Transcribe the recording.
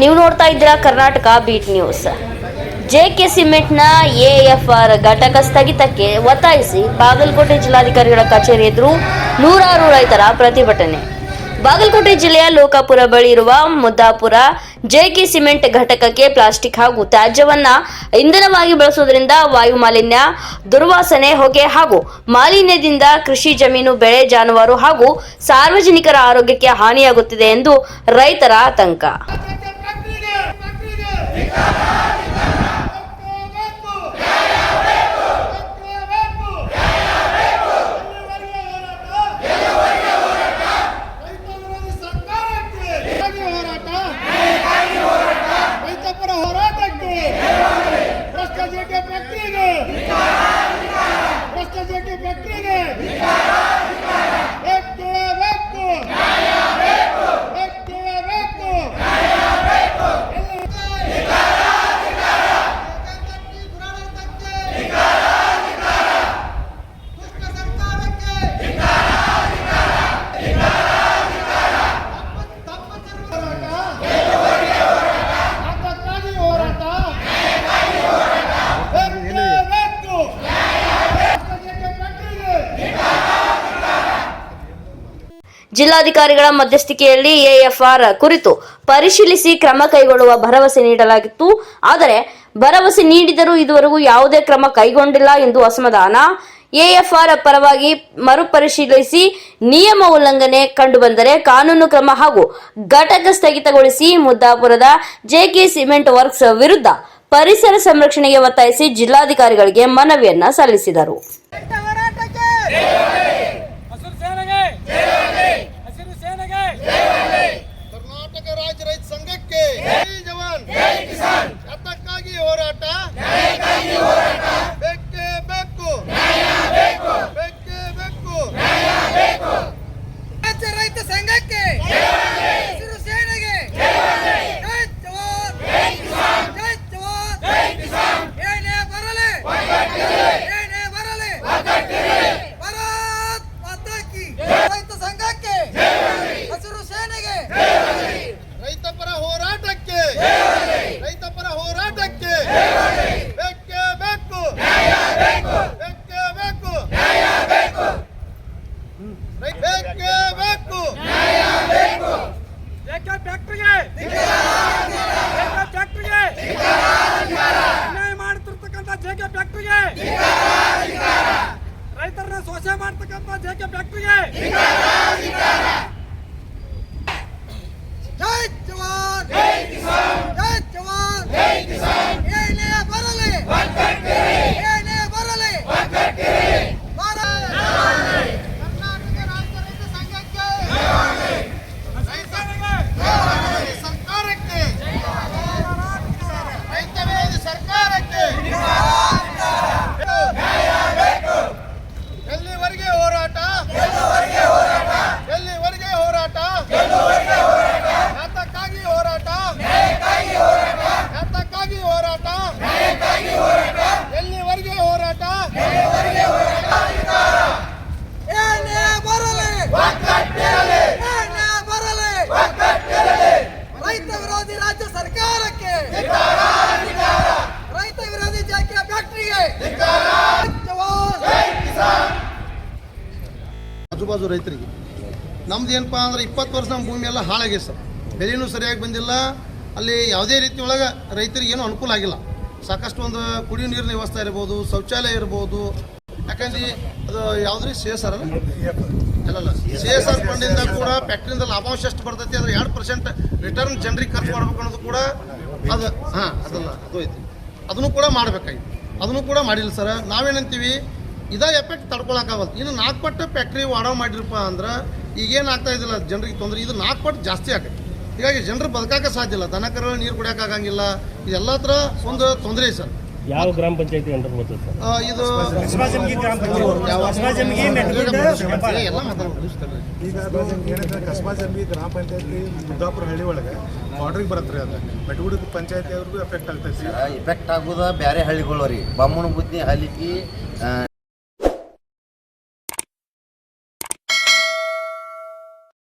ನೀವು ನೋಡ್ತಾ ಇದ್ದೀರಾ ಕರ್ನಾಟಕ ಬೀಟ್ ನ್ಯೂಸ್. ಜೆಕೆ ಸಿಮೆಂಟ್ನ ಎಎಫ್ಆರ್ ಘಟಕ ಸ್ಥಗಿತಕ್ಕೆ ಒತ್ತಾಯಿಸಿ ಬಾಗಲಕೋಟೆ ಜಿಲ್ಲಾಧಿಕಾರಿಗಳ ಕಚೇರಿ ಎದುರು ನೂರಾರು ರೈತರ ಪ್ರತಿಭಟನೆ. ಬಾಗಲಕೋಟೆ ಜಿಲ್ಲೆಯ ಲೋಕಾಪುರ ಬಳಿ ಇರುವ ಮುದ್ದಾಪುರ ಜೆಕೆ ಸಿಮೆಂಟ್ ಘಟಕಕ್ಕೆ ಪ್ಲಾಸ್ಟಿಕ್ ಹಾಗೂ ತ್ಯಾಜ್ಯವನ್ನ ಇಂಧನವಾಗಿ ಬಳಸುವುದರಿಂದ ವಾಯು ಮಾಲಿನ್ಯ, ದುರ್ವಾಸನೆ, ಹೊಗೆ ಹಾಗೂ ಮಾಲಿನ್ಯದಿಂದ ಕೃಷಿ ಜಮೀನು, ಬೆಳೆ, ಜಾನುವಾರು ಹಾಗೂ ಸಾರ್ವಜನಿಕರ ಆರೋಗ್ಯಕ್ಕೆ ಹಾನಿಯಾಗುತ್ತಿದೆ ಎಂದು ರೈತರ ಆತಂಕ. ಜಿಲ್ಲಾಧಿಕಾರಿಗಳ ಮಧ್ಯಸ್ಥಿಕೆಯಲ್ಲಿ ಎಎಫ್ಆರ್ ಕುರಿತು ಪರಿಶೀಲಿಸಿ ಕ್ರಮ ಕೈಗೊಳ್ಳುವ ಭರವಸೆ ನೀಡಲಾಗಿತ್ತು. ಆದರೆ ಭರವಸೆ ನೀಡಿದರೂ ಇದುವರೆಗೂ ಯಾವುದೇ ಕ್ರಮ ಕೈಗೊಂಡಿಲ್ಲ ಎಂದು ಅಸಮಾಧಾನ. ಎಎಫ್ಆರ್ ಪರವಾಗಿ ಮರುಪರಿಶೀಲಿಸಿ ನಿಯಮ ಉಲ್ಲಂಘನೆ ಕಂಡುಬಂದರೆ ಕಾನೂನು ಕ್ರಮ ಹಾಗೂ ಘಟಕ ಸ್ಥಗಿತಗೊಳಿಸಿ ಮುದ್ದಾಪುರದ ಜೆಕೆ ಸಿಮೆಂಟ್ ವರ್ಕ್ಸ್ ವಿರುದ್ಧ ಪರಿಸರ ಸಂರಕ್ಷಣೆಗೆ ಒತ್ತಾಯಿಸಿ ಜಿಲ್ಲಾಧಿಕಾರಿಗಳಿಗೆ ಮನವಿಯನ್ನ ಸಲ್ಲಿಸಿದರು. ಕರ್ನಾಟಕ ರಾಜ್ಯ ರೈತ ಸಂಘಕ್ಕೆ ಜೈ ಜವಾನ್ ಜೈ ಕಿಸಾನ್. ಅದಕ್ಕಾಗಿ ಹೋರಾಟ, ಬೇಕೇ ಬೇಕು, ಬೇಕೇ ಬೇಕು. ರಾಜ್ಯ ರೈತ ಸಂಘಕ್ಕೆ, ಹಸಿರು ಸೇನೆಗೆ ಜೈ ಜವಾನ್ ಜೈ ಕಿಸಾನ್, ಜೈ ಜವಾನ್ ಜೈ ಕಿಸಾನ್. ಏನೇ ಬರಲಿ, ಏನೇ ಬರಲಿ, ಭಾರತ್ ಮಾತಾ ಕಿ. ರೈತ ಸಂಘಕ್ಕೆ, ಹಸಿರು ಸೇನೆಗೆ, ರೈತ ಪರ ಹೋರಾಟಕ್ಕೆ, ರೈತ ಪರ ಹೋರಾಟಕ್ಕೆ ಬೇಕೇ ಬೇಕು, ಬೇಕೇ ಬೇಕು, ಬೇಕೇ ಬೇಕು. ಜೆಕೆ ಫ್ಯಾಕ್ಟರಿಗೆ, ಅನ್ಯಾಯ ಮಾಡುತ್ತಿರ್ತಕ್ಕಂಥ ಜೆಕೆ ಫ್ಯಾಕ್ಟರಿಗೆ, ರೈತರನ್ನ ಶೋಷಣೆ ಮಾಡ್ತಕ್ಕಂಥ ಜೆಕೆ ಫ್ಯಾಕ್ಟರಿಗೆ ಜೈ ಜವಾನ್ ಜೈ ಕಿಸಾನ್, ಜೈ ಜವಾನ್ ಜೈ ಕಿಸಾನ್. ಏನೇ ಬರಲಿ, ಏನೇ ಬರಲಿ, ಕರ್ನಾಟಕ ರಾಜ್ಯ ರೈತ ಸಂಘಕ್ಕೆ, ಸರ್ಕಾರಕ್ಕೆ, ರೈತ ವಿರೋಧಿ ಸರ್ಕಾರಕ್ಕೆ ಎಲ್ಲಿವರೆಗೆ ಹೋರಾಟ, ಎಲ್ಲಿವರೆಗೆ ಹೋರಾಟ, ಯಾತಕ್ಕಾಗಿ ಹೋರಾಟ, ಯಾತಕ್ಕಾಗಿ ಹೋರಾಟ, ಎಲ್ಲಿವರೆಗೆ ಹೋರಾಟ. ಏನೇ ಬರಲಿ, ಏನೇ ಬರಲಿ, ರೈತ ವಿರೋಧಿ ರಾಜ್ಯ ಸರ್ಕಾರಕ್ಕೆ, ರೈತ ವಿರೋಧಿ ಜೆಕೆ ಫ್ಯಾಕ್ಟರಿಗೆ ಆಜುಬಾಜು ರೈತರಿಗೆ ನಮ್ದು ಏನಪ್ಪ ಅಂದ್ರೆ 20 ವರ್ಷ ನಮ್ಮ ಭೂಮಿ ಎಲ್ಲ ಹಾಳಾಗಿದೆ ಸರ್. ಬೆಲೆನೂ ಸರಿಯಾಗಿ ಬಂದಿಲ್ಲ. ಅಲ್ಲಿ ಯಾವುದೇ ರೀತಿ ಒಳಗೆ ರೈತರಿಗೆ ಏನೂ ಅನುಕೂಲ ಆಗಿಲ್ಲ. ಸಾಕಷ್ಟು ಒಂದು ಕುಡಿಯೋ ನೀರಿನ ವ್ಯವಸ್ಥೆ ಇರ್ಬೋದು, ಶೌಚಾಲಯ ಇರ್ಬೋದು. ಯಾಕಂದ್ರೆ ಅದು ಯಾವುದ್ರಿ CSR ಅಲ್ಲ, CSR ಫಂಡಿಂದ ಕೂಡ ಫ್ಯಾಕ್ಟ್ರಿಯಿಂದ ಲಾಭಾಂಶ ಎಷ್ಟು ಬರ್ತೈತಿ ಅದ್ರ 2% ರಿಟರ್ನ್ ಜನರಿಗೆ ಖರ್ಚು ಮಾಡ್ಬೇಕು ಅನ್ನೋದು ಕೂಡ ಅದು ಅದಲ್ಲ, ಅದು ಐತಿ. ಅದನ್ನು ಕೂಡ ಮಾಡಬೇಕಾಗಿತ್ತು, ಅದನ್ನು ಕೂಡ ಮಾಡಿಲ್ಲ ಸರ್. ನಾವೇನಂತೀವಿ, ಇದೇ ಎಫೆಕ್ಟ್ ತಡ್ಕೊಳಕ್ಕಾಗಲ್ಲ. ಇನ್ನು 4 ಪಟ್ಟು ಫ್ಯಾಕ್ಟ್ರಿ ವಾಡವ್ ಮಾಡಿರಪ್ಪ ಅಂದ್ರೆ ಈಗೇನು ಆಗ್ತಾ ಇದ್ದಿಲ್ಲ ಜನರಿಗೆ ತೊಂದರೆ, ಇದು 4 ಪಟ್ಟು ಜಾಸ್ತಿ ಆಗತ್ತೆ. ಹೀಗಾಗಿ ಜನರು ಬದುಕಾಕ ಸಾಧ್ಯ ಇಲ್ಲ, ದನ ಕರು ನೀರು ಕುಡಿಯೋಕ್ಕಾಗಂಗಿಲ್ಲ. ಇದೆಲ್ಲ ಥರ ಒಂದು ತೊಂದರೆ ಸರ್. ಯಾವ ಗ್ರಾಮ ಪಂಚಾಯತಿ ಅಂಡರ್ ಬರ್ತದೆ ಸರ್? ಇದು ಎಲ್ಲ ಮಾತಾಡ್ಬೋದು. ಈಗ ಅದು ಏನಂದ್ರೆ ಕಸ್ಬಾ ಜಂಬಿ ಗ್ರಾಮ ಪಂಚಾಯತಿ ಮುದ್ದಾಪುರ ಹಳ್ಳಿ ಒಳಗೆ ಬಾರ್ಡ್ರಿಗೆ ಬರತ್ರಿ. ಅದು ಬೆಟ್ಟಗುಡಿ ಪಂಚಾಯತಿ ಅವ್ರಿಗೂ ಎಫೆಕ್ಟ್ ಆಗ್ತೈತಿ. ಎಫೆಕ್ಟ್ ಆಗೋದ ಬೇರೆ ಹಳ್ಳಿಗಳು ರೀ. ಬಮ್ಮನ ಬುದ್ಧಿ ಹಳ್ಳಿಗೆ